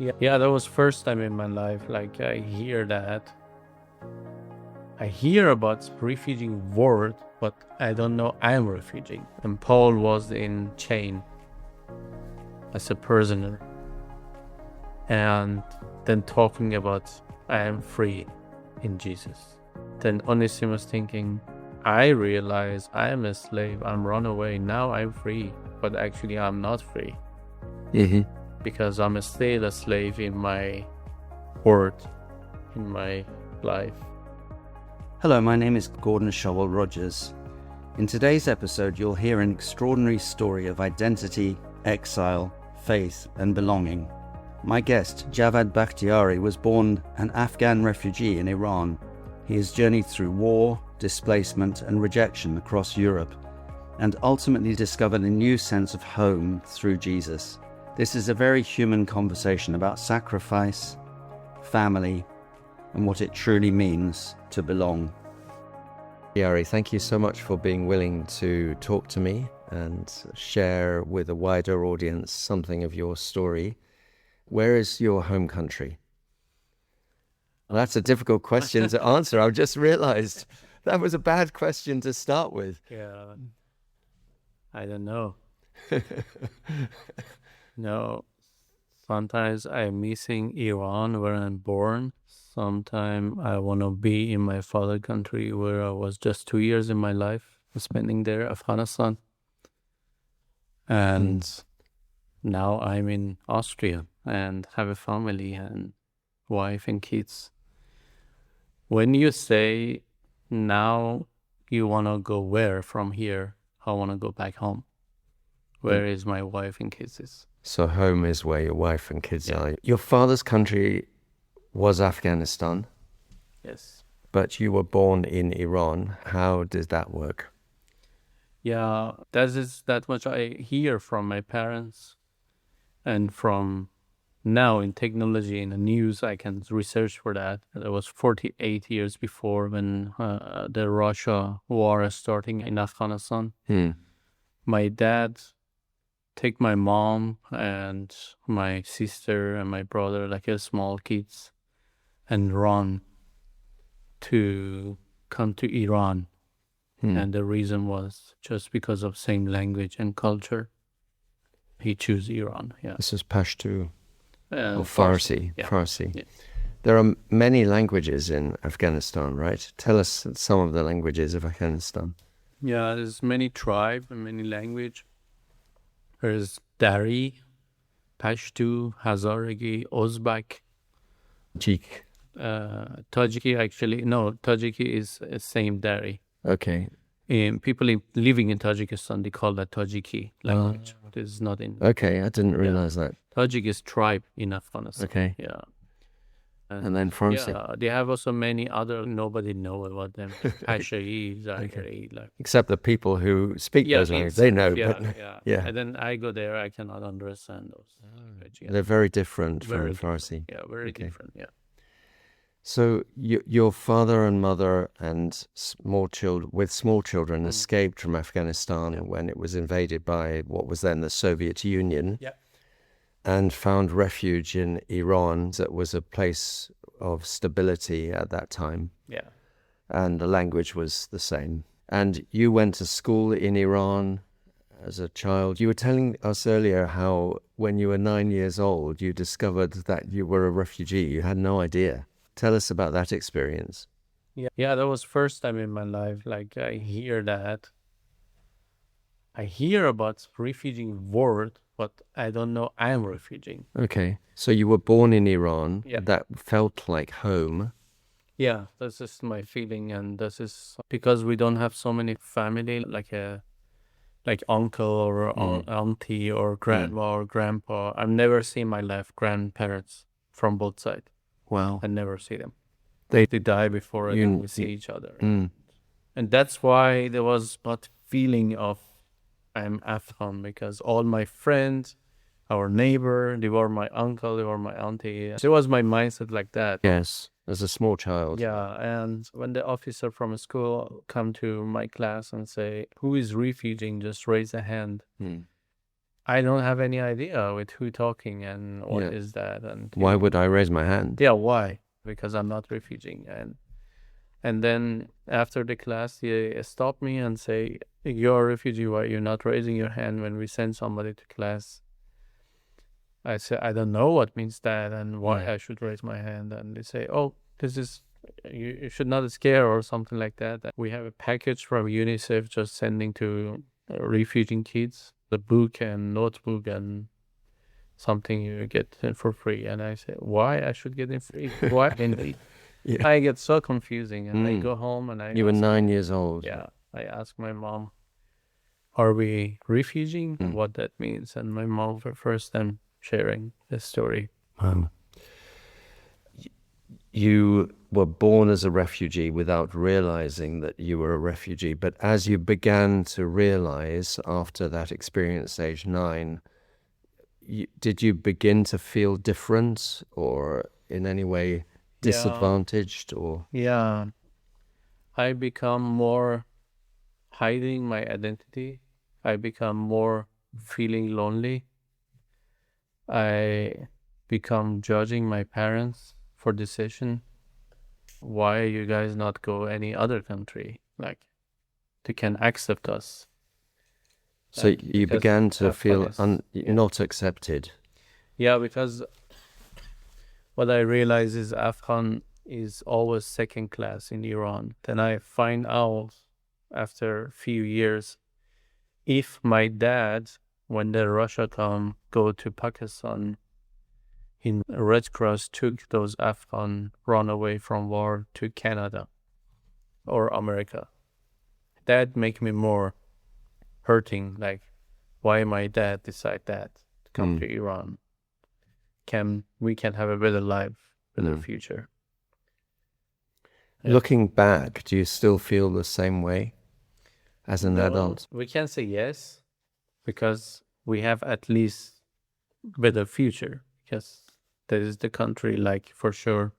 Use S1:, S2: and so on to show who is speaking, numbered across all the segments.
S1: Yeah, that was first time in my life. Like I hear that. I hear about refugee word, but I don't know I'm refugee. And Paul was in chain as a prisoner. And then talking about I am free in Jesus. Then Onesimus thinking, I realize I am a slave. I'm run away. Now I'm free. But actually I'm not free.
S2: Mm-hmm.
S1: Because I'm still a slave in my word, in my life.
S3: Hello, my name is Gordon Showell Rogers. In today's episode, you'll hear an extraordinary story of identity, exile, faith, and belonging. My guest, Javad Bakhtiari, was born an Afghan refugee in Iran. He has journeyed through war, displacement, and rejection across Europe, and ultimately discovered a new sense of home through Jesus. This is a very human conversation about sacrifice, family, and what it truly means to belong.
S2: Yari, thank you so much for being willing to talk to me and share with a wider audience something of your story. Where is your home country? Well, that's a difficult question to answer. I've just realized that was a bad question to start with.
S1: Yeah, I don't know. No, sometimes I'm missing Iran where I'm born. Sometimes I want to be in my father country where I was just 2 years in my life, spending there, Afghanistan. And now I'm in Austria and have a family and wife and kids. When you say now you want to go where from here, I want to go back home. Where is my wife and kids?
S2: So home is where your wife and kids are. Your father's country was Afghanistan.
S1: Yes.
S2: But you were born in Iran. How did that work?
S1: Yeah, that much I hear from my parents, and from now in technology, in the news, I can research for that. That was 48 years before when the Russia war is starting in Afghanistan. My dad take my mom and my sister and my brother, like a small kids, and run to come to Iran. And the reason was just because of same language and culture. He chose Iran. Yeah.
S2: This is Pashto or
S1: Farsi.
S2: Farsi.
S1: Yeah.
S2: Farsi.
S1: Yeah.
S2: There are many languages in Afghanistan, right? Tell us some of the languages of Afghanistan.
S1: Yeah, there's many tribes and many language. There's Dari, Pashto, Hazaragi, Uzbek,
S2: Tajik.
S1: Tajiki. Actually, no, Tajiki is same Dari.
S2: Okay.
S1: People living in Tajikistan, they call that Tajiki language. It is not in.
S2: Okay, I didn't realize that.
S1: Tajik is tribe in Afghanistan.
S2: Okay.
S1: Yeah.
S2: And then Farsi.
S1: Yeah, they have also many other, nobody know about them. Pashai, Zagari, like.
S2: Except the people who speak those languages, they know.
S1: Yeah. And then I go there, I cannot understand those language. Yeah.
S2: They're very different
S1: Very
S2: from Farsi.
S1: Yeah, very different, yeah.
S2: So your father and mother and small children escaped from Afghanistan when it was invaded by what was then the Soviet Union.
S1: Yeah.
S2: And found refuge in Iran. That was a place of stability at that time.
S1: Yeah.
S2: And the language was the same. And you went to school in Iran as a child. You were telling us earlier how when you were 9 years old, you discovered that you were a refugee. You had no idea. Tell us about that experience.
S1: Yeah, that was first time in my life. Like I hear that. I hear about refugee word, but I don't know I'm refugee.
S2: Okay. So you were born in Iran.
S1: Yeah.
S2: That felt like home.
S1: Yeah, this is my feeling, and this is because we don't have so many family, like uncle or auntie or grandma or grandpa. I've never seen my life grandparents from both sides.
S2: Wow.
S1: I never see them. They die before we see each other. And that's why there was not feeling of I'm Afghan, because all my friends, our neighbor, they were my uncle, they were my auntie. So it was my mindset like that.
S2: Yes, as a small child.
S1: Yeah, and when the officer from school come to my class and say, who is refugee, just raise a hand. I don't have any idea with who talking and what
S2: Yeah.
S1: is that. And
S2: Why would I raise my hand?
S1: yeah, why? Because I'm not refugee. And then after the class, he stopped me and say, "You're a refugee. Why you're not raising your hand when we send somebody to class?" I said, "I don't know what means that and why I should raise my hand." And they say, "Oh, this is you should not scare or something like that. We have a package from UNICEF just sending to refugee kids, the book and notebook and something you get for free." And I said, "Why I should get it free? Why?"
S2: Yeah.
S1: I get so confusing, and I go home and
S2: You were 9 years old.
S1: yeah, I ask my mom, "Are we refugee? What that means?" And my mom for first time sharing the story.
S2: You were born as a refugee without realizing that you were a refugee. But as you began to realize after that experience, age 9, did you begin to feel different or in any way disadvantaged? Or
S1: Yeah, I become more hiding my identity. I become more feeling lonely. I become judging my parents for decision. Why you guys not go any other country? Like, they can accept us.
S2: so
S1: Like,
S2: you
S1: because
S2: began to feel
S1: Afghan is-
S2: not accepted.
S1: Yeah, because what I realize is Afghan is always second class in Iran. Then I find out after a few years, if my dad, when the Russia go to Pakistan, in Red Cross took those Afghan runaway from war to Canada or America. That make me more hurting. Like, why my dad decide that to come to Iran? We can have a better life, better future. Yeah.
S2: Looking back, do you still feel the same way as an adult?
S1: We can say yes, because we have at least better future, because that is the country, like, for sure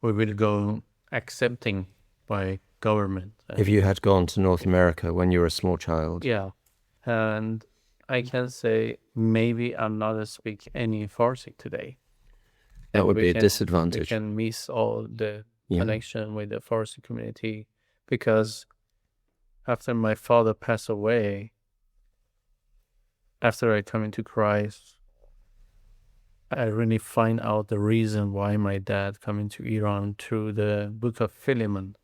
S1: we will go accepting by government.
S2: If you had gone to North America when you were a small child.
S1: Yeah. And I can say maybe I'm not speak any Farsi today.
S2: That
S1: And
S2: would
S1: we
S2: be a
S1: can-
S2: disadvantage.
S1: We can miss all the
S2: Yeah.
S1: connection with the Farsi community, because after my father passed away, after I come into Christ, I really find out the reason why my dad come into Iran through the book of Philemon.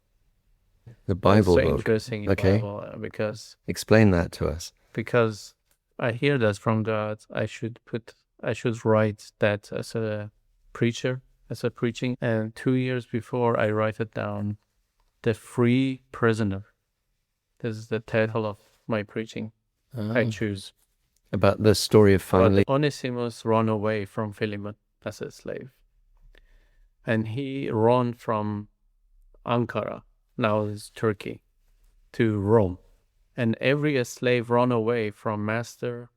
S2: The Bible
S1: It's so
S2: book.
S1: interesting in
S2: Okay.
S1: Bible,
S2: Explain that to us.
S1: because I hear that from God. I should write that as a preacher, as a preaching. And 2 years before I write it down, The Free Prisoner. This is the title of my preaching. I choose.
S2: About the story of finally.
S1: But Onesimus ran away from Philemon as a slave. And he ran from Ankara, now it's Turkey, to Rome. And every slave run away from master,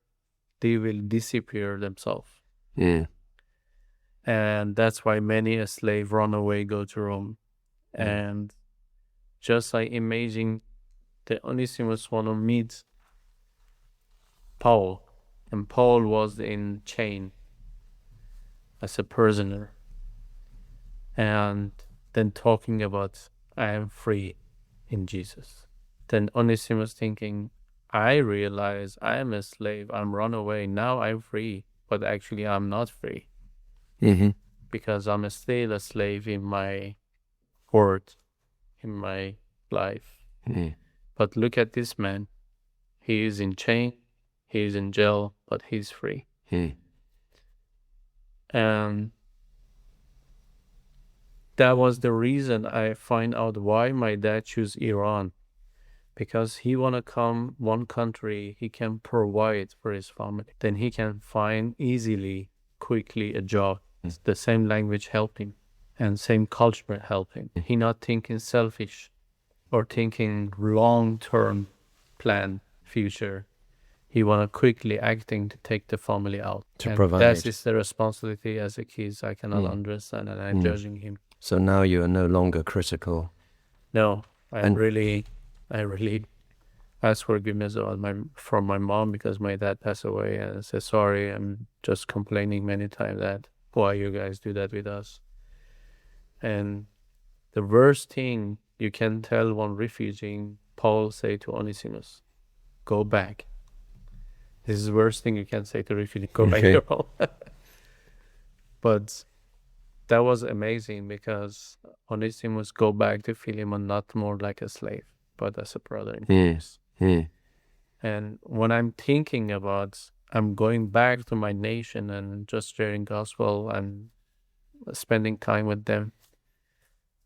S1: they will disappear themselves.
S2: Yeah.
S1: And that's why many a slave run away, go to Rome. And just like imagine the Onesimus want to meet Paul, and Paul was in chain as a prisoner, and then talking about I am free in Jesus. Then Onesimus thinking, I realize I am a slave, I'm run away, now I'm free, but actually I'm not free, because I'm still a slave in my word, in my life. But look at this man, he is in chain, he is in jail, but he's free. And that was the reason I find out why my dad chose Iran, because he want to come one country he can provide for his family. Then he can find easily, quickly a job. The same language help him, and same culture help him. He not thinking selfish or thinking long-term plan, future. He want to quickly acting to take the family out.
S2: To
S1: and
S2: provide.
S1: That is the responsibility as a kid. I cannot understand, and I'm judging him.
S2: So now you are no longer critical.
S1: No, I
S2: And-
S1: really ask forgiveness from my mom because my dad passed away, and I said, sorry, I'm just complaining many times that why you guys do that with us. And the worst thing you can tell one refugee, Paul say to Onesimus, go back. This is the worst thing you can say to refugee, go back to your home. But that was amazing because Onesimus go back to Philemon not more like a slave, but as a brother in Christ. And when I'm thinking about, I'm going back to my nation and just sharing gospel and spending time with them,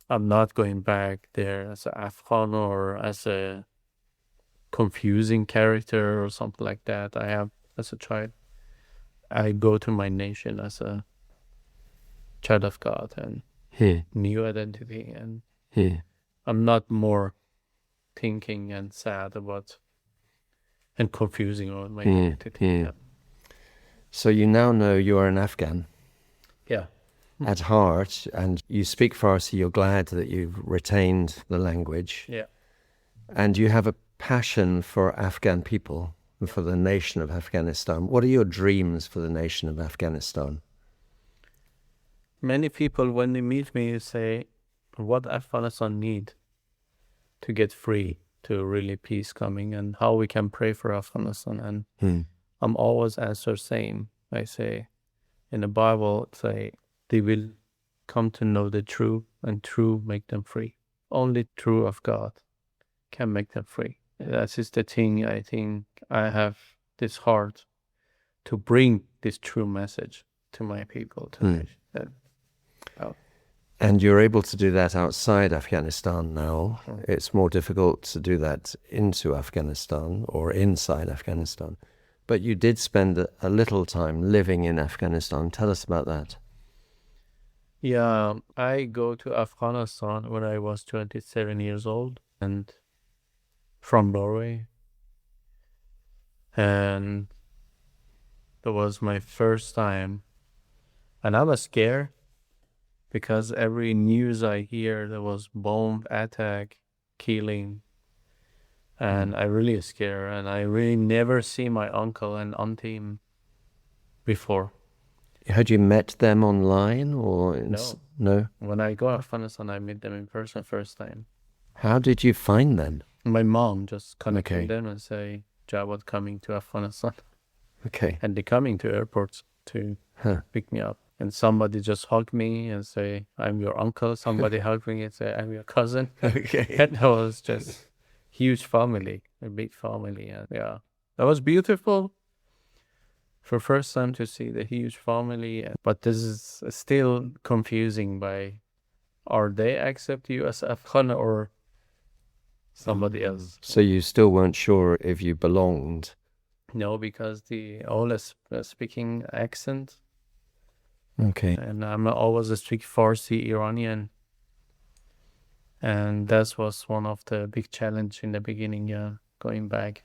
S1: I'm not going back there as an Afghan or as a confusing character or something like that. I have, as a child, I go to my nation as a child of God and new identity, and I'm not more thinking and sad about and confusing on my identity.
S2: So you now know you are an Afghan at heart, and you speak Farsi. You're glad that you've retained the language, and you have a passion for Afghan people and for the nation of Afghanistan. What are your dreams for the nation of Afghanistan?
S1: Many people, when they meet me, say, what Afghanistan need to get free, to really peace coming, and how we can pray for Afghanistan. And I'm always answer same. I say, in the Bible, say, they will come to know the truth, and truth make them free. Only truth of God can make them free. That is the thing. I think I have this heart to bring this true message to my people.
S2: And you're able to do that outside Afghanistan now. It's more difficult to do that into Afghanistan or inside Afghanistan. But you did spend a little time living in Afghanistan. Tell us about that.
S1: Yeah, I go to Afghanistan when I was 27 years old, and from Norway. And that was my first time. And I was scared because every news I hear, there was bomb attack, killing. And I really scared. And I really never see my uncle and auntie before.
S2: Had you met them online or no?
S1: When I go to Afghanistan, I meet them in person first time.
S2: How did you find them?
S1: My mom just connected them and say, Jawad coming to Afghanistan.
S2: Okay.
S1: And they coming to airports to pick me up. And somebody just hugged me and say, I'm your uncle. Somebody hugged me and say, I'm your cousin.
S2: Okay.
S1: And that was just huge family, a big family. And yeah, that was beautiful. For first time to see the huge family. But this is still confusing by, are they accept you as Afghan or somebody else?
S2: So you still weren't sure if you belonged?
S1: No, because the all speaking accent.
S2: Okay.
S1: And I'm always a strict Farsi Iranian. And that was one of the big challenge in the beginning, going back.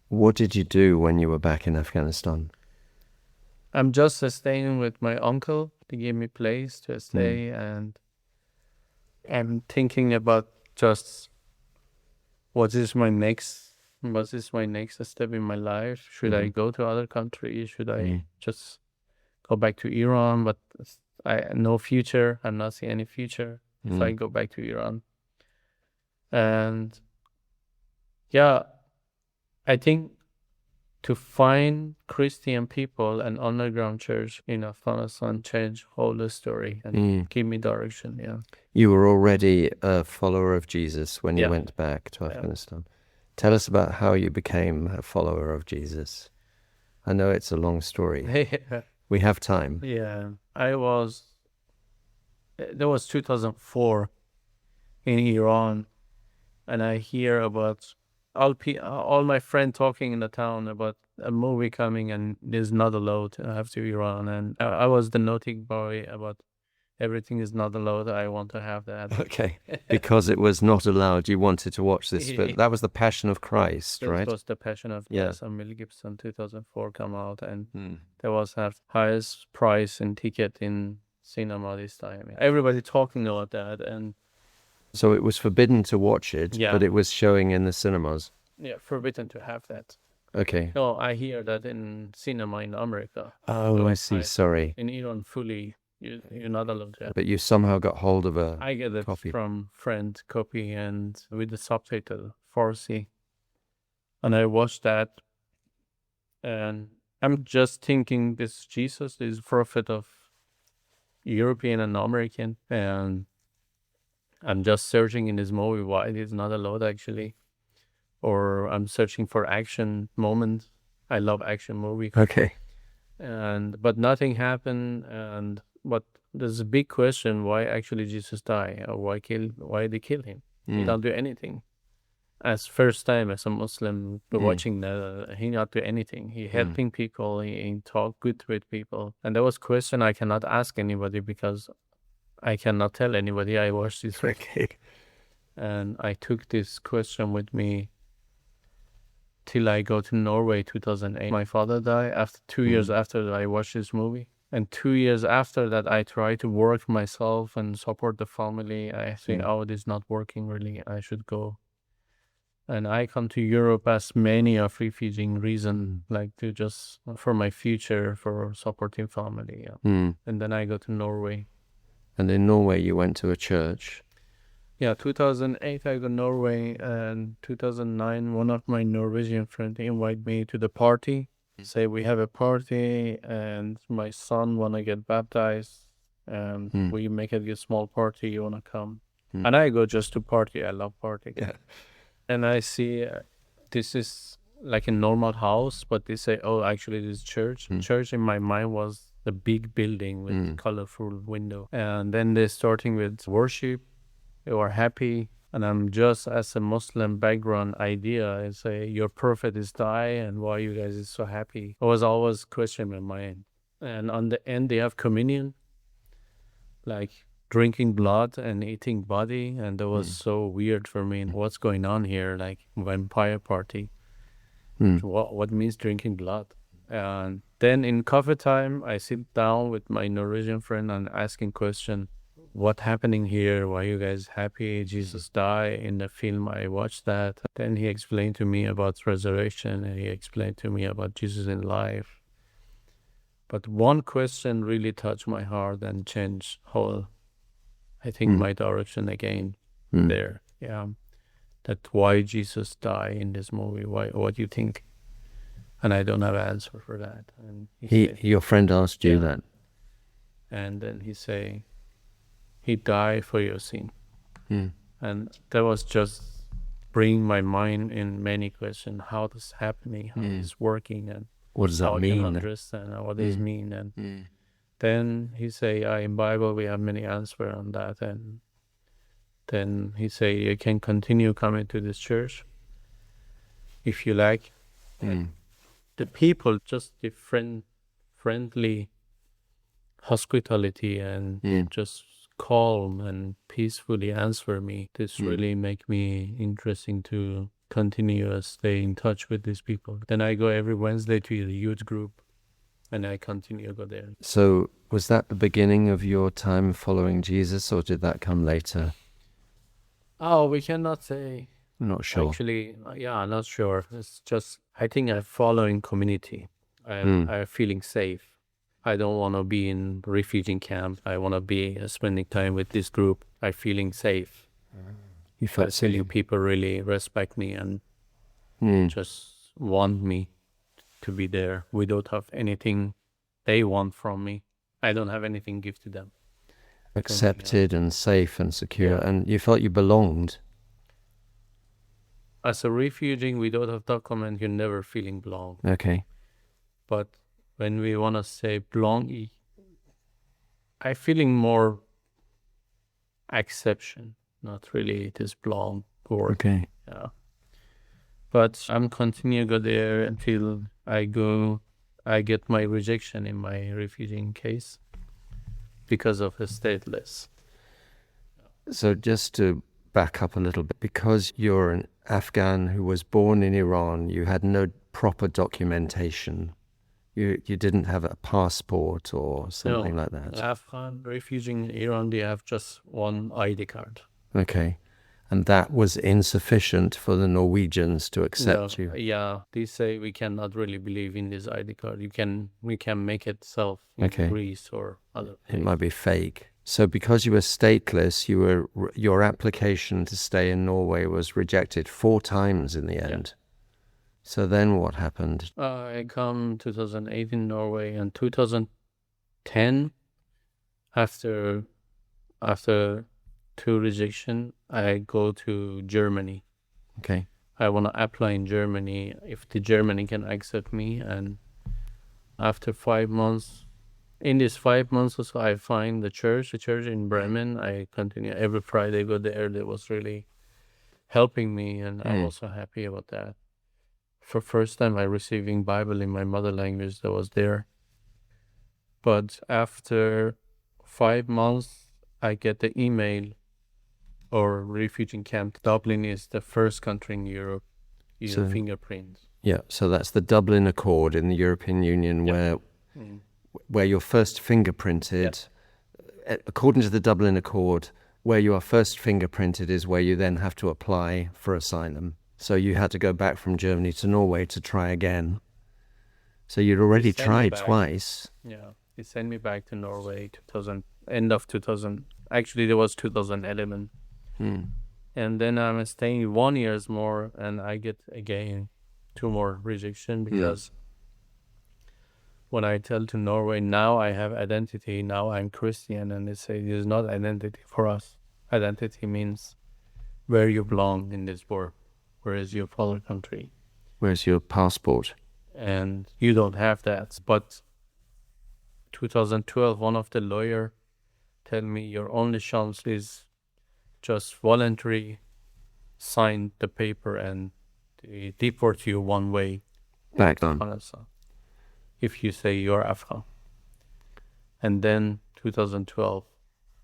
S2: What did you do when you were back in Afghanistan?
S1: I'm just staying with my uncle. He gave me place to stay, and I'm thinking about just what is my next step in my life. Should I go to other countries? Should I just go back to Iran? But no future. I'm not seeing any future if I go back to Iran. And yeah, I think to find Christian people and underground church in Afghanistan changed whole the story and give me direction. Yeah.
S2: You were already a follower of Jesus when you went back to Afghanistan. Tell us about how you became a follower of Jesus. I know it's a long story. We have time.
S1: Yeah. That was 2004 in Iran, and I hear about all my friends talking in the town about a movie coming and is not allowed to have to Iran. And I was the naughty boy about everything is not allowed. I want to have that.
S2: Okay. Because it was not allowed, you wanted to watch this. But that was The Passion of Christ, right?
S1: It was The Passion of Christ. And Mel Gibson 2004 come out, and there was highest price in ticket in cinema this time. Everybody talking about that. And
S2: so it was forbidden to watch it, but it was showing in the cinemas.
S1: forbidden to have that.
S2: Okay.
S1: No, I hear that in cinema in America.
S2: Oh,
S1: So
S2: I see. Sorry.
S1: in Iran, fully, you're not allowed to have.
S2: But you somehow got hold of a
S1: I get it
S2: copy.
S1: from friend copy and with the subtitle Farsi, and I watched that, and I'm just thinking this Jesus is prophet of European and American, and I'm just searching in this movie why it is not allowed actually, or I'm searching for action moment. I love action movie,
S2: Okay.
S1: but nothing happened, but there's a big question why actually Jesus died, or why they kill him. He don't do anything. As first time as a Muslim watching that, he not do anything. He helping people, he talk good with people. And that was question I cannot ask anybody because I cannot tell anybody I watched this.
S2: Okay.
S1: And I took this question with me till I go to Norway 2008. My father died after 2 years after I watched this movie. And 2 years after that, I tried to work myself and support the family. I think, oh, it is not working really. I should go. And I come to Europe as many of refugee reason, like to just for my future, for supporting family. And then I go to Norway.
S2: And in Norway, you went to a church.
S1: Yeah, 2008 I go to Norway, and 2009 one of my Norwegian friends invited me to the party. Say we have a party and my son wanna get baptized, and we make it a small party. You wanna come? And I go just to party. I love party.
S2: Yeah.
S1: And I see this is like a normal house, but they say, oh, actually this is church. Church in my mind was the big building with colorful window. And then they're starting with worship. They were happy. And I'm just as a Muslim background idea, I say, your prophet is dying and why you guys is so happy? I was always questioning my mind. And on the end, they have communion, like drinking blood and eating body, and that was so weird for me. What's going on here? Like vampire party. What means drinking blood? And then in coffee time, I sit down with my Norwegian friend and asking question, what happening here? Why you guys happy? Jesus died in the film. I watched that. Then he explained to me about resurrection, and he explained to me about Jesus in life. But one question really touched my heart and changed whole, I think, my direction again there. Yeah. That why Jesus died in this movie. Why? What do you think? And I don't have an answer for that. And
S2: Your friend asked you that?
S1: And then he say, he died for your sin. And that was just bring my mind in many questions. How this happening? How this working? And
S2: what does that
S1: how
S2: mean?
S1: I can understand what this mean? And then he say, in Bible we have many answers on that. And then he say, you can continue coming to this church if you like. The people, just the friendly hospitality and just calm and peacefully answer me. This really make me interesting to continue stay in touch with these people. Then I go every Wednesday to the youth group, and I continue to go there.
S2: So was that the beginning of your time following Jesus, or did that come later?
S1: Oh, we cannot say.
S2: I'm not sure.
S1: Actually, I'm not sure. It's just, I think I'm following community. I'm feeling safe. I don't want to be in refugee camp. I want to be spending time with this group. I'm feeling safe.
S2: You felt safe.
S1: People really respect me and just want me to be there. We don't have anything they want from me. I don't have anything to give to them.
S2: Accepted and safe and secure, and you felt you belonged.
S1: As a refugee, we don't have document. You're never feeling belong.
S2: Okay.
S1: But when we want to say belong, I feeling more acceptation, not really this belong word.
S2: Okay.
S1: Yeah. But I'm continue to go there until I get my rejection in my refugee case because of a stateless.
S2: So just to back up a little bit, because you're an Afghan who was born in Iran, you had no proper documentation. You didn't have a passport or something like that.
S1: Afghan refugee in Iran, they have just one ID card.
S2: Okay. And that was insufficient for the Norwegians to accept you.
S1: Yeah, they say we cannot really believe in this ID card. We can make it self in Greece or other places.
S2: It might be fake. So because you were stateless, your application to stay in Norway was rejected 4 times in the end. So then what happened?
S1: I come 2008 in Norway, and 2010, after 2 rejection, I go to Germany.
S2: Okay.
S1: I want to apply in Germany if the Germany can accept me. And after 5 months, in these 5 months or so, I find the church in Bremen. I continue every Friday, go there. That was really helping me, and I'm also happy about that. For first time, I receiving Bible in my mother language that was there. But after 5 months, I get the email, or refugee camp. Dublin is the first country in Europe using fingerprints.
S2: Yeah, so that's the Dublin Accord in the European Union where you're first fingerprinted. According to the Dublin Accord, where you are first fingerprinted is where you then have to apply for asylum. So you had to go back from Germany to Norway to try again. So you'd already tried twice.
S1: Yeah, they sent me back to Norway end of 2000. Actually, there was 2011. And then I'm staying 1 year more, and I get again 2 more rejection because when I tell to Norway, now I have identity, now I'm Christian, and they say it is not identity for us. Identity means where you belong in this world. Where is your father country?
S2: Where's your passport?
S1: And you don't have that. But 2012, one of the lawyer tell me your only chance is just voluntary sign the paper and they deport you one way
S2: back on
S1: Afghanistan if you say you're Afghan. And then 2012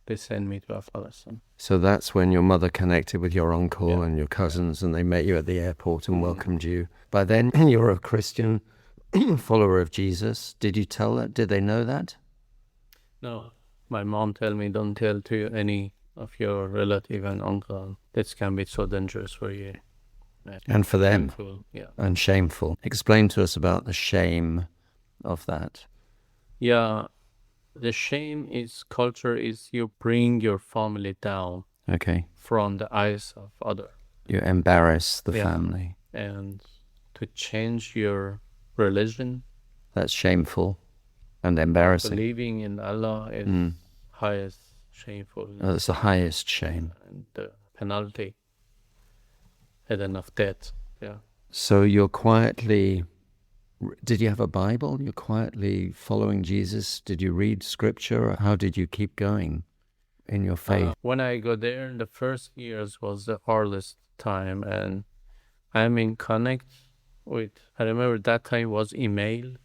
S1: they send me to Afghanistan.
S2: So that's when your mother connected with your uncle and your cousins, and they met you at the airport and welcomed you. By then, you're a Christian follower of Jesus. Did you tell that? Did they know that?
S1: No. My mom tell me, don't tell to any of your relative and uncle. This can be so dangerous for you.
S2: And for them.
S1: Shameful. Yeah.
S2: And shameful. Explain to us about the shame of that.
S1: Yeah. The shame is culture is you bring your family down from the eyes of other.
S2: You embarrass the family.
S1: And to change your religion.
S2: That's shameful and embarrassing.
S1: Believing in Allah is highest shameful.
S2: That's the highest shame.
S1: And the penalty and then of death. Yeah.
S2: So you're quietly... Did you have a Bible? You're quietly following Jesus? Did you read scripture? Or how did you keep going in your faith?
S1: When I go there, the first years was the hardest time, and I'm in connect with, I remember that time was email,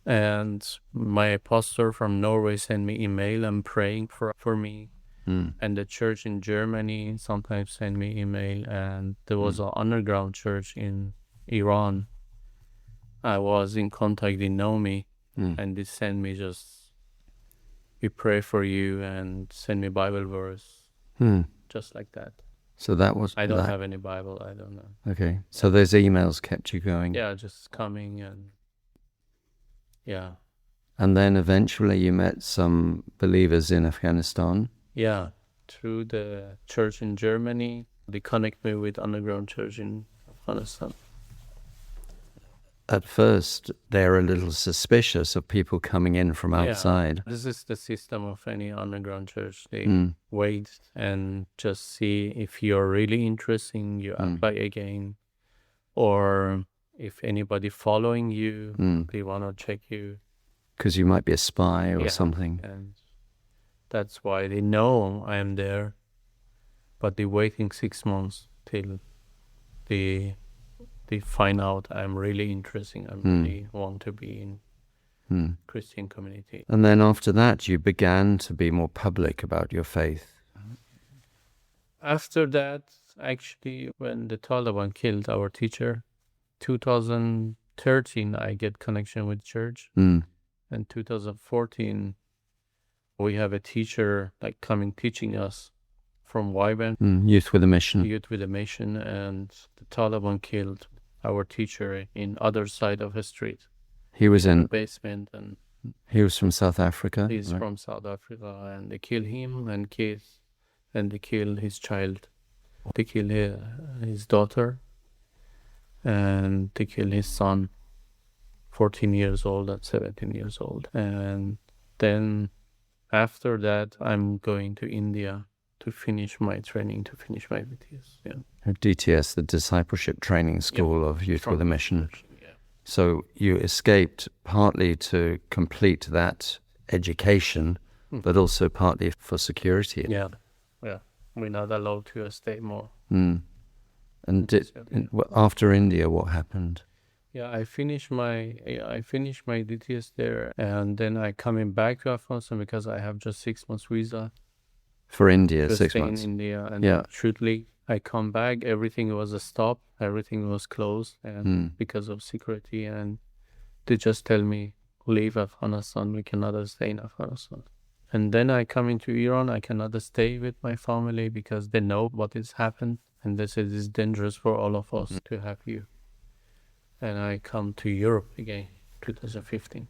S1: and my pastor from Norway sent me email and praying for me. And the church in Germany sometimes send me email, and there was an underground church in Iran. I was in contact, they know me, and they send me just, we pray for you and send me Bible verse, just like that.
S2: So that was...
S1: I don't have any Bible, I don't know.
S2: Okay, so those emails kept you going?
S1: Yeah, just coming and, yeah.
S2: And then eventually you met some believers in Afghanistan?
S1: Yeah, through the church in Germany, they connect me with underground church in Afghanistan.
S2: At first, they're a little suspicious of people coming in from outside.
S1: This is the system of any underground church. They wait and just see if you're really interesting, you apply again. Or if anybody following you, they want to check you.
S2: Because you might be a spy or something.
S1: And that's why they know I am there. But they're waiting 6 months till they find out I'm really interesting. I really want to be in Christian community.
S2: And then after that, you began to be more public about your faith.
S1: After that, actually, when the Taliban killed our teacher, 2013, I get connection with church. And 2014, we have a teacher like coming teaching us from YWAM,
S2: Youth with a Mission.
S1: Youth with a Mission, and the Taliban killed our teacher in other side of the street.
S2: He was
S1: in
S2: in
S1: the basement, and
S2: He was from South Africa.
S1: he's
S2: right?
S1: from South Africa, and they kill him and kids, and they kill his child. They kill his daughter, and they kill his son, 14 years old and 17 years old. And then after that, I'm going to India to finish my training, to finish my BTS. Yeah.
S2: DTS, the Discipleship Training School of Youth with a Mission.
S1: Yeah.
S2: So you escaped partly to complete that education, but also partly for security.
S1: Yeah. We're not allowed to stay more.
S2: And after India, what happened?
S1: Yeah, I finished my DTS there, and then I coming back to Afghanistan because I have just 6 months visa
S2: For India,
S1: to
S2: 6
S1: stay
S2: months.
S1: in India. And
S2: Yeah.
S1: truthfully, I come back, everything was a stop, everything was closed, and because of security, and they just tell me, leave Afghanistan, we cannot stay in Afghanistan. And then I come into Iran, I cannot stay with my family because they know what has happened, and they say it is dangerous for all of us to have you. And I come to Europe again, 2015.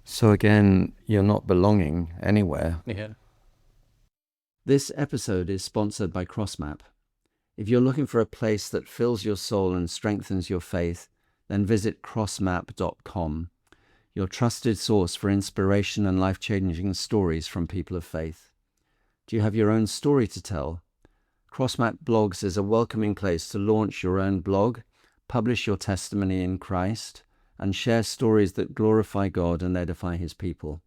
S2: So again, you're not belonging anywhere.
S1: Yeah.
S3: This episode is sponsored by CrossMap. If you're looking for a place that fills your soul and strengthens your faith, then visit crossmap.com, your trusted source for inspiration and life-changing stories from people of faith. Do you have your own story to tell? CrossMap Blogs is a welcoming place to launch your own blog, publish your testimony in Christ, and share stories that glorify God and edify His people.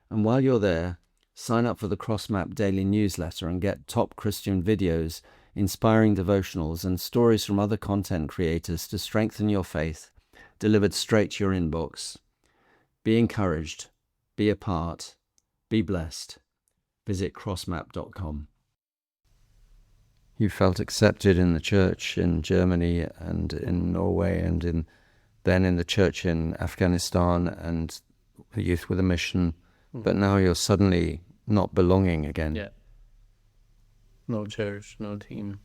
S3: And while you're there, sign up for the CrossMap daily newsletter and get top Christian videos, inspiring devotionals, and stories from other content creators to strengthen your faith, delivered straight to your inbox. Be encouraged, be a part, be blessed. Visit crossmap.com.
S2: You felt accepted in the church in Germany and in Norway and then in the church in Afghanistan and the Youth with a Mission, but now you're suddenly not belonging again.
S1: Yeah. No church, no team.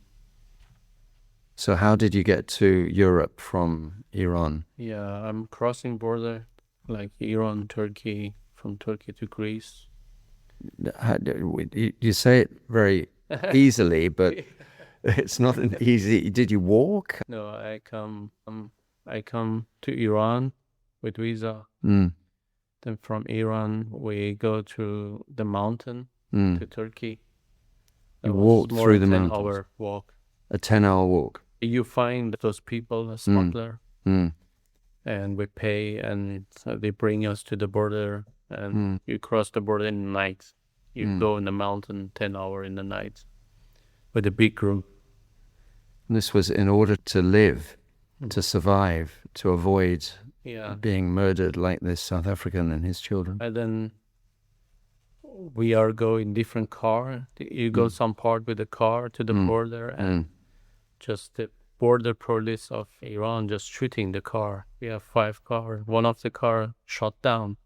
S2: So how did you get to Europe from Iran?
S1: Yeah, I'm crossing border, like Iran, Turkey, from Turkey to Greece.
S2: You say it very easily, but it's not an easy. Did you walk?
S1: No, I come to Iran with visa. Then from Iran we go to the mountain to Turkey.
S2: You
S1: That was
S2: walked
S1: more
S2: through
S1: than
S2: the
S1: 10
S2: mountains.
S1: hour walk.
S2: A 10-hour walk.
S1: You find those people, a smuggler, and we pay, and they bring us to the border, and you cross the border in the night. You go in the mountain 10 hours in the night with a big group.
S2: And this was in order to live, to survive, to avoid being murdered like this South African and his children.
S1: And then we are going different car. You go some part with the car to the border, and just the border police of Iran just shooting the car. We have 5 cars. One of the car shot down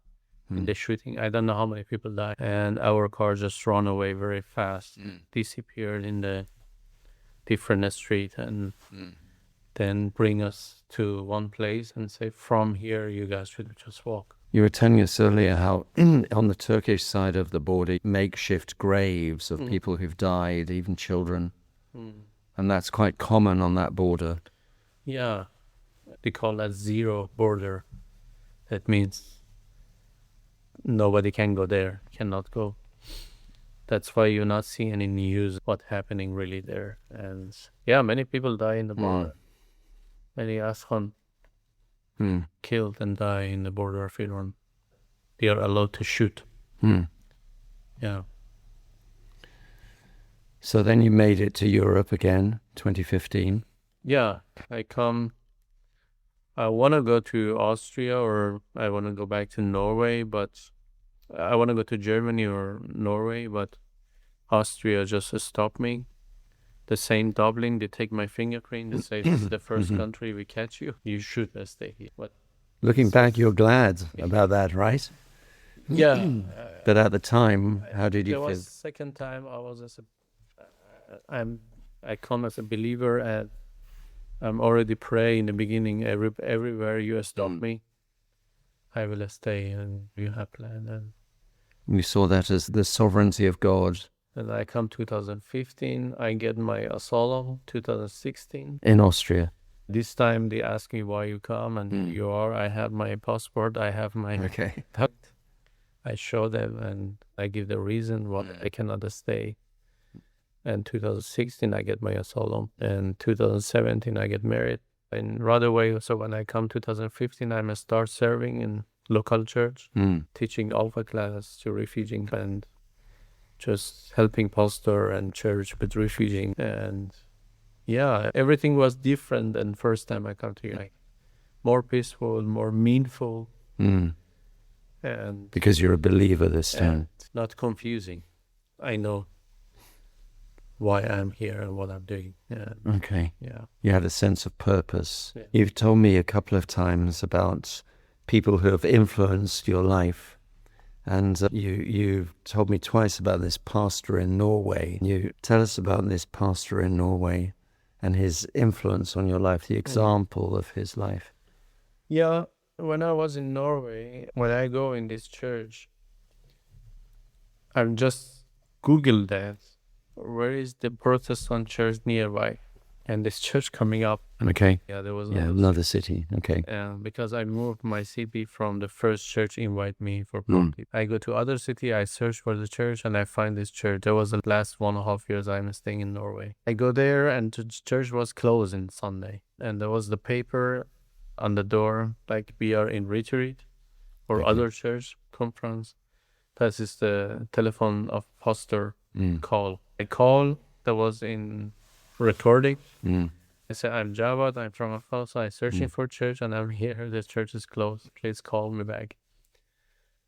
S1: in the shooting. I don't know how many people died. And our car just ran away very fast, disappeared in the different street, and then bring us to one place and say, from here, you guys should just walk.
S2: You were telling us earlier how on the Turkish side of the border, makeshift graves of people who've died, even children. And that's quite common on that border.
S1: Yeah, they call that zero border. That means nobody can go there, cannot go. That's why you're not seeing any news what's happening really there. And yeah, many people die in the border. Many Afghan killed and die in the border of Iran. They are allowed to shoot. Yeah.
S2: So then you made it to Europe again, 2015.
S1: Yeah, I want to go to Austria, or I want to go back to Norway, but I want to go to Germany or Norway, but Austria just stopped me. The same Dublin, they take my fingerprint, they say, this is the first country we catch you. You should stay here. But
S2: Looking back, you're glad about that, right?
S1: yeah.
S2: But at the time, how did you
S1: There
S2: feel?
S1: was second time I was I come as a believer, and I'm already praying in the beginning. Everywhere you stop me, I will stay, and you have planned. And
S2: You saw that as the sovereignty of God.
S1: and I come 2015. I get my asylum 2016.
S2: In Austria.
S1: This time they ask me why you come, and you are. I have my passport. I have my
S2: Okay.
S1: I show them, and I give the reason why I cannot stay. And 2016 I get my asylum, and 2017 I get married. And right away, so when I come 2015, I'm start serving in local church, teaching alpha class to refugees and just helping pastor and church with refugees. And yeah, everything was different than first time I come to you. Like, more peaceful, more meaningful, and
S2: Because you're a believer this time.
S1: not confusing. I know why I'm here and what I'm doing. Yeah.
S2: Okay.
S1: Yeah.
S2: You had a sense of purpose.
S1: Yeah.
S2: You've told me a couple of times about people who have influenced your life. And you've told me twice about this pastor in Norway. You tell us about this pastor in Norway and his influence on your life, the example of his life.
S1: Yeah. When I was in Norway, when I go in this church, I just Googled that. Where is the Protestant church nearby? And this church coming up.
S2: Okay.
S1: Yeah, there was
S2: Another city. Okay.
S1: because I moved my city from the first church invite me for party. I go to other city, I search for the church, and I find this church. That was the last 1.5 years I'm staying in Norway. I go there, and the church was closed on Sunday. And there was the paper on the door, like we are in retreat or other church conference. That is the telephone of pastor call. I call, that was in recording. I said, I'm Javad, I'm from Afghan, so I'm searching for church, and I'm here. The church is closed. Please call me back.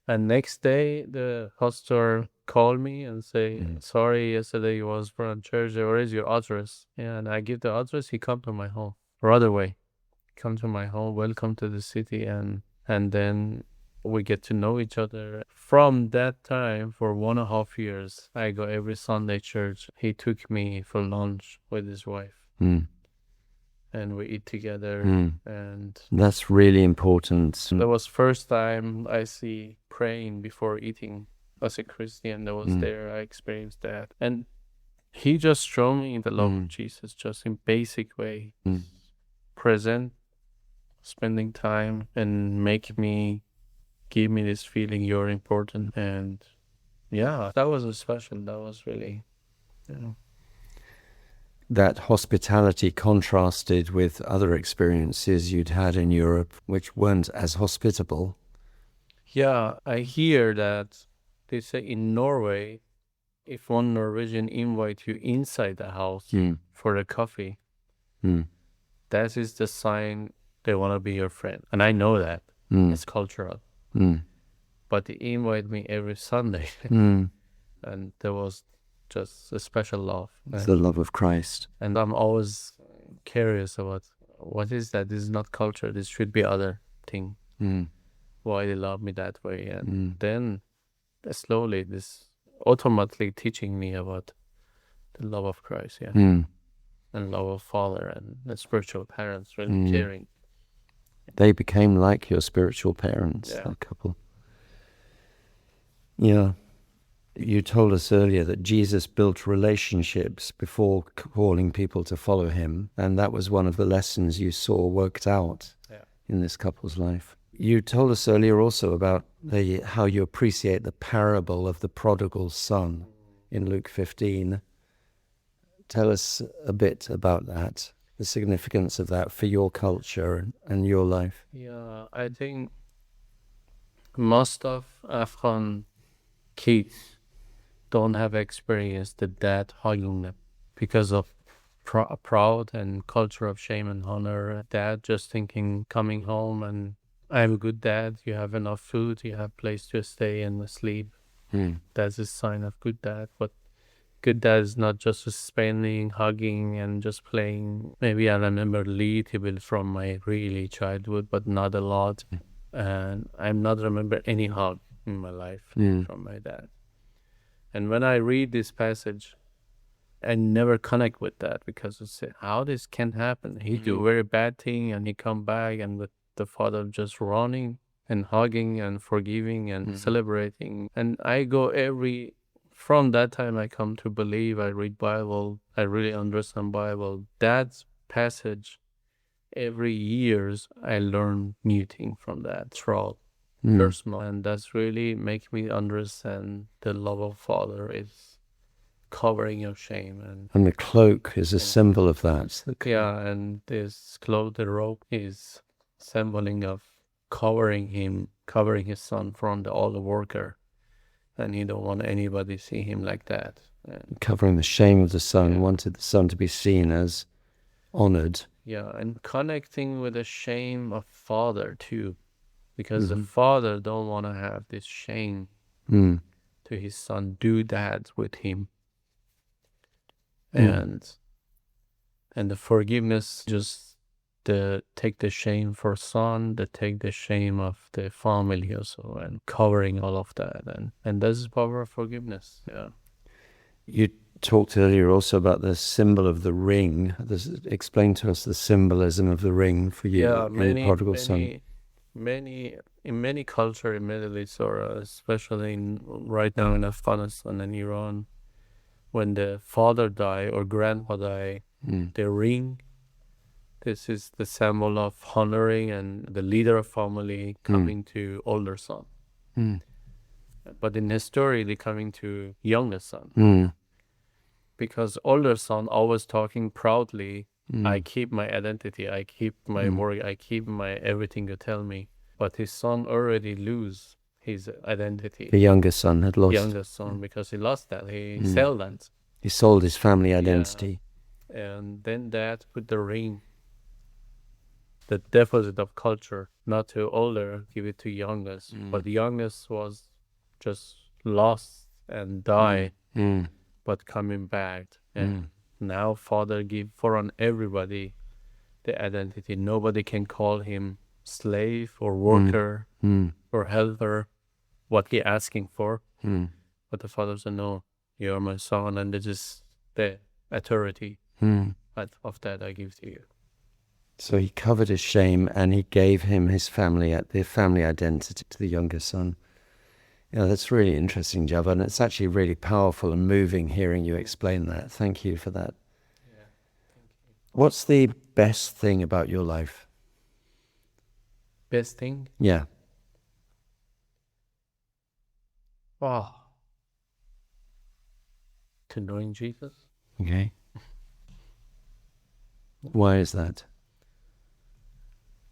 S1: And next day, the pastor called me and say, sorry, yesterday you was from church. Where is your address? And I give the address. He come to my home right away. Come to my home. Welcome to the city, and then we get to know each other. From that time, for 1.5 years, I go every Sunday church. He took me for lunch with his wife. And we eat together. And
S2: that's really important.
S1: that was first time I see praying before eating as a Christian. That was there. I experienced that. And he just showed me the love of Jesus, just in basic way. Present, spending time, and give me this feeling you're important. And yeah, that was special. That was really,
S2: That hospitality contrasted with other experiences you'd had in Europe, which weren't as hospitable.
S1: Yeah, I hear that they say in Norway, if one Norwegian invite you inside the house for a coffee, that is the sign they want to be your friend. And I know that. It's cultural. But they invite me every Sunday. And there was just a special love.
S2: It's the love of Christ.
S1: And I'm always curious about what is that? This is not culture. This should be other thing. Why they love me that way. And then slowly this automatically teaching me about the love of Christ. And love of Father and the spiritual parents, really caring.
S2: They became like your spiritual parents, that couple. Yeah. You told us earlier that Jesus built relationships before calling people to follow him, and that was one of the lessons you saw worked out in this couple's life. You told us earlier also about how you appreciate the parable of the prodigal son in Luke 15. Tell us a bit about that, the significance of that for your culture and your life.
S1: Yeah, I think most of Afghan kids don't have experienced the dad hugging them because of proud and culture of shame and honor. Dad just thinking, coming home and I'm a good dad, you have enough food, you have place to stay and sleep. That's a sign of good dad. But good dad is not just spending, hugging and just playing. Maybe I remember a little bit from my really childhood, but not a lot. And I'm not remember any hug in my life from my dad. And when I read this passage, I never connect with that because it's how this can happen. He do very bad thing and he come back and the father just running and hugging and forgiving and celebrating. And I go from that time I come to believe, I read Bible, I really understand Bible. That passage, every years I learn new thing from that throughout personal. And that's really make me understand the love of Father is covering your shame.
S2: And the cloak is a symbol of that.
S1: Yeah, and this cloak, the rope, is symboling of covering his son from all the worker. And he don't want anybody to see him like that. And
S2: covering the shame of the son, wanted the son to be seen as honored.
S1: Yeah, and connecting with the shame of father too. Because the father don't want to have this shame to his son, do that with him. And the forgiveness, just take the shame for son, take the shame of the family also, and covering all of that. And this is power of forgiveness. Yeah.
S2: You talked earlier also about the symbol of the ring. Explain to us the symbolism of the ring for you in the prodigal son.
S1: In many cultures in Middle East, or especially right now in Afghanistan and Iran, when the father die or grandpa die, the ring, this is the symbol of honoring and the leader of family coming to older son. But in his story, they coming to youngest son. Because older son always talking proudly, I keep my identity, I keep my work, I keep my everything you tell me. But his son already lose his identity.
S2: The youngest son had lost.
S1: Youngest son, because he lost that. He sold that.
S2: He sold his family identity.
S1: Yeah. And then that put the ring, the deposit of culture, not to older, give it to youngest. But the youngest was just lost and die, but coming back. And now father give for on everybody the identity. Nobody can call him slave or worker or helper, what he asking for. But the father said, no, you are my son, and this is the authority of that I give to you.
S2: So he covered his shame and he gave him his family identity to the youngest son. Yeah, that's really interesting, Javad, and it's actually really powerful and moving hearing you explain that. Thank you for that.
S1: Yeah, thank you.
S2: What's the best thing about your life?
S1: Best thing?
S2: Yeah.
S1: Wow. To knowing Jesus.
S2: Okay. Why is that?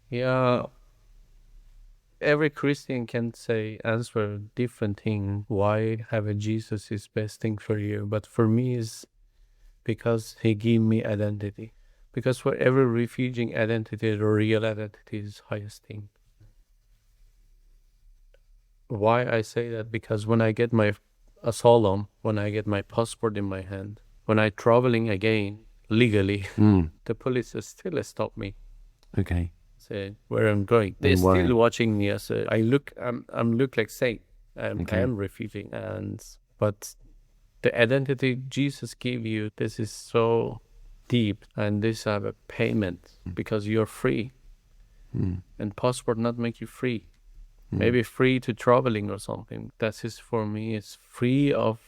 S1: Yeah. Every Christian can answer different thing. Why having Jesus is best thing for you? But for me is because he gave me identity. Because for every refugee, identity, the real identity is highest thing. Why I say that? Because when I get my asylum, when I get my passport in my hand, when I traveling again legally, the police still stop me.
S2: Okay.
S1: Say where I'm going. They're still watching me. I'm look like saint. I am refugee, but the identity Jesus gave you, this is so deep, and this have a payment because you're free, and passport not make you free. Maybe free to traveling or something. That is for me. It's free of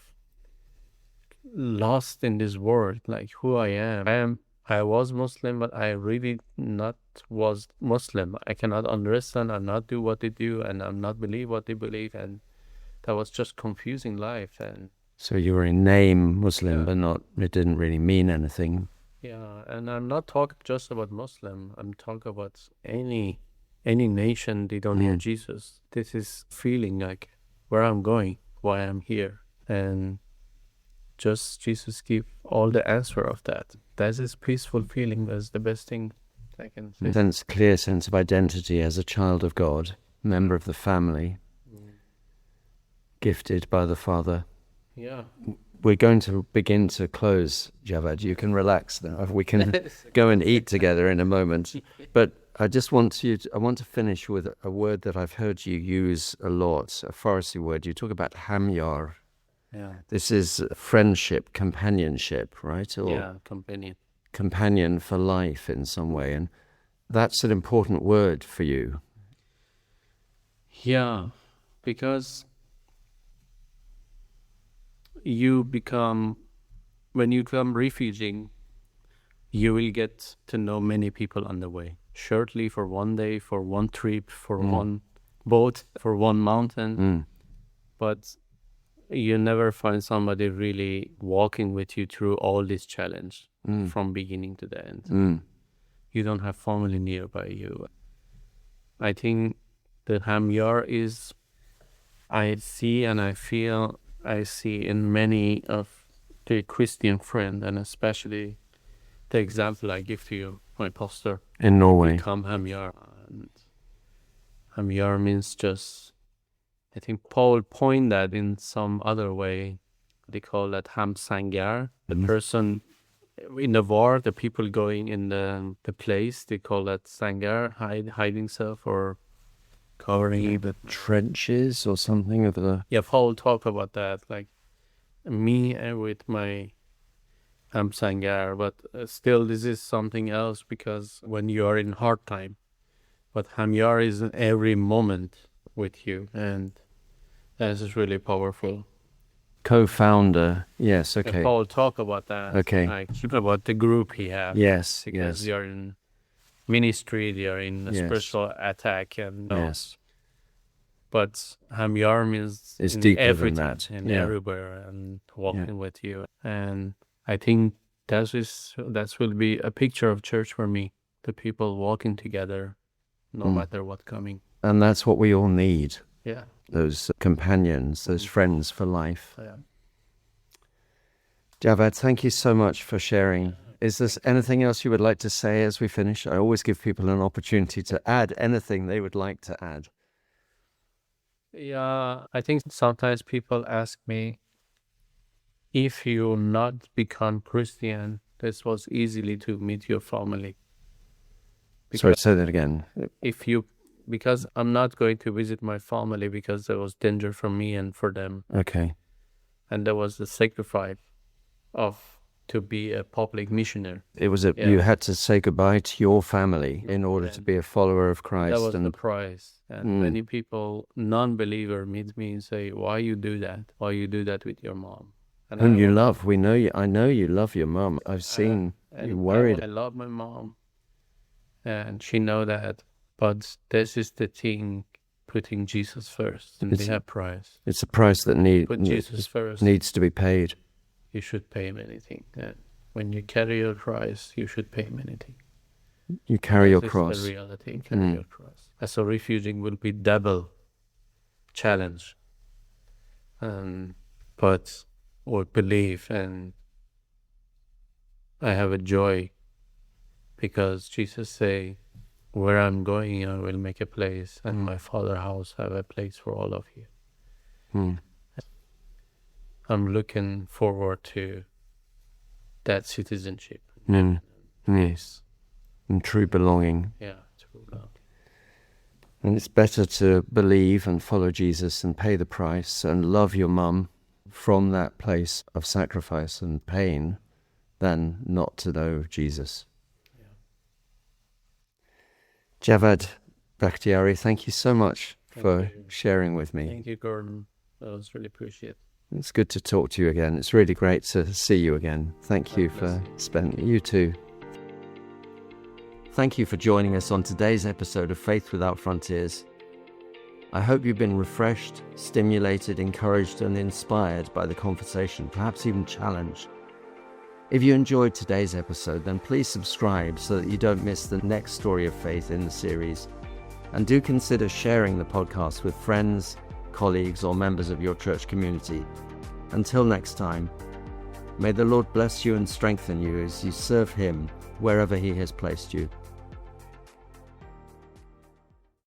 S1: lost in this world, like who I am. I was Muslim, but I really not was Muslim. I cannot understand and not do what they do, and I'm not believe what they believe, and that was just confusing life. And
S2: so you were in name Muslim, but it didn't really mean anything.
S1: Yeah, and I'm not talking just about Muslim. I'm talking about any nation they don't hear Jesus. This is feeling like where I'm going, why I'm here, and just Jesus give all the answer of that. That's this peaceful feeling. That's the best thing I can say.
S2: Clear sense of identity as a child of God, member of the family, gifted by the Father.
S1: Yeah.
S2: We're going to begin to close, Javad. You can relax now. We can go and eat together in a moment. But I just want to finish with a word that I've heard you use a lot, a Farsi word. You talk about Hamyar.
S1: Yeah.
S2: This is friendship, companionship, right? Or
S1: Yeah, companion.
S2: companion for life in some way. And that's an important word for you.
S1: Yeah, because you become, when you become refugee, you will get to know many people on the way. Shortly, for one day, for one trip, for one boat, for one mountain. But you never find somebody really walking with you through all this challenge from beginning to the end. You don't have family nearby you. I think the Hamyar is, I see and I feel, I see in many of the Christian friends, and especially the example I give to you, my pastor
S2: In Norway.
S1: become Hamyar. And Hamyar means just, I think Paul pointed that in some other way. They call that Hamsangar, the person in the war, the people going in the place, they call that Sangar, hiding self or covering the
S2: Trenches or something of the...
S1: Yeah, Paul talk about that, like me with my Hamsangar, but still this is something else, because when you are in hard time, but Hamyar is in every moment with you, and that is really powerful.
S2: Co-founder, yes, okay.
S1: Paul talk about that,
S2: Okay.
S1: like about the group he has.
S2: Yes,
S1: Because
S2: yes.
S1: they are in ministry, they are in a
S2: Yes.
S1: spiritual attack, and
S2: Yes.
S1: but Hamyar means
S2: It's
S1: in
S2: deeper than
S1: everything,
S2: that.
S1: and
S2: Yeah.
S1: everywhere, and walking with you. And I think that will be a picture of church for me. The people walking together, no matter what coming.
S2: And that's what we all need.
S1: Yeah.
S2: Those companions, those friends for life.
S1: Yeah.
S2: Javad, thank you so much for sharing. Is there anything else you would like to say as we finish? I always give people an opportunity to add anything they would like to add.
S1: Yeah, I think sometimes people ask me, if you not become Christian, this was easily to meet your family.
S2: Sorry, say that again.
S1: Because I'm not going to visit my family because there was danger for me and for them.
S2: Okay.
S1: And there was the sacrifice to be a public missionary.
S2: It was
S1: Yeah.
S2: you had to say goodbye to your family in order to be a follower of Christ.
S1: That was the price. And many people, non-believer, meet me and say, why you do that? Why you do that with your mom? And
S2: Whom you love. We know you. I know you love your mum. I've seen you worried.
S1: I love my mom. And she know that. But this is the thing, putting Jesus first. And we have price.
S2: It's a price that
S1: Put Jesus first.
S2: needs to be paid.
S1: You should pay him anything. When you carry your cross, you should pay him anything.
S2: You carry your
S1: This
S2: cross.
S1: is the reality. Carry your cross. As a refugee will be double challenge. But or believe, and I have a joy, because Jesus say, where I'm going, I will make a place, and my Father's house have a place for all of you. I'm looking forward to that citizenship.
S2: Yes. And true belonging.
S1: Yeah, true love.
S2: And it's better to believe and follow Jesus and pay the price and love your mum from that place of sacrifice and pain than not to know Jesus. Yeah. Javad Bakhtiari, thank you so much for sharing with me.
S1: Thank you, Gordon. I was really appreciate.
S2: It's good to talk to you again. It's really great to see you again. Thank you for spending, you too. Thank you for joining us on today's episode of Faith Without Frontiers. I hope you've been refreshed, stimulated, encouraged, and inspired by the conversation, perhaps even challenged. If you enjoyed today's episode, then please subscribe so that you don't miss the next story of faith in the series. And do consider sharing the podcast with friends, colleagues, or members of your church community. Until next time, may the Lord bless you and strengthen you as you serve Him wherever He has placed you.